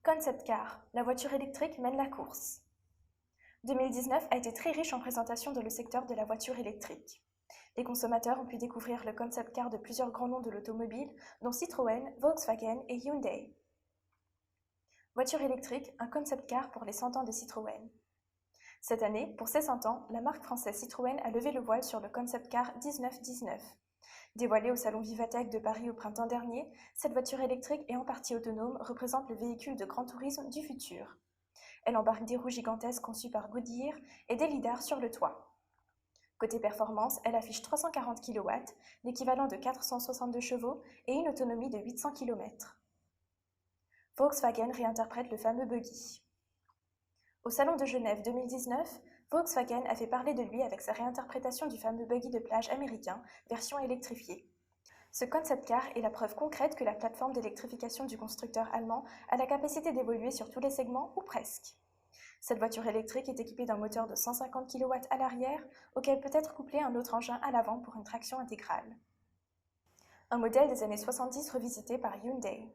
Concept Car, la voiture électrique mène la course. 2019 a été très riche en présentations dans le secteur de la voiture électrique. Les consommateurs ont pu découvrir le concept car de plusieurs grands noms de l'automobile, dont Citroën, Volkswagen et Hyundai. Voiture électrique, un concept car pour les 100 ans de Citroën. Cette année, pour ses 100 ans, la marque française Citroën a levé le voile sur le concept car 1919. Dévoilée au salon Vivatech de Paris au printemps dernier, cette voiture électrique et en partie autonome représente le véhicule de grand tourisme du futur. Elle embarque des roues gigantesques conçues par Goodyear et des lidars sur le toit. Côté performance, elle affiche 340 kW, l'équivalent de 462 chevaux et une autonomie de 800 km. Volkswagen réinterprète le fameux buggy. Au salon de Genève 2019, Volkswagen a fait parler de lui avec sa réinterprétation du fameux buggy de plage américain, version électrifiée. Ce concept car est la preuve concrète que la plateforme d'électrification du constructeur allemand a la capacité d'évoluer sur tous les segments, ou presque. Cette voiture électrique est équipée d'un moteur de 150 kW à l'arrière, auquel peut être couplé un autre engin à l'avant pour une traction intégrale. Un modèle des années 70 revisité par Hyundai.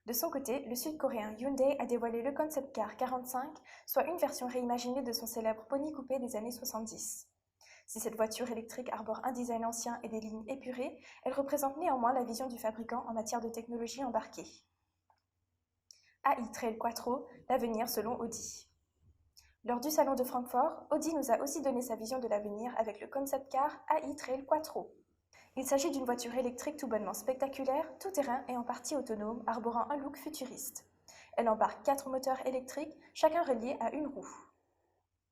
De son côté, le sud-coréen Hyundai a dévoilé le Concept Car 45, soit une version réimaginée de son célèbre Pony Coupé des années 70. Si cette voiture électrique arbore un design ancien et des lignes épurées, elle représente néanmoins la vision du fabricant en matière de technologie embarquée. AI Trail Quattro, l'avenir selon Audi. Lors du salon de Francfort, Audi nous a aussi donné sa vision de l'avenir avec le concept car AI Trail Quattro. Il s'agit d'une voiture électrique tout bonnement spectaculaire, tout-terrain et en partie autonome, arborant un look futuriste. Elle embarque 4 moteurs électriques, chacun relié à une roue.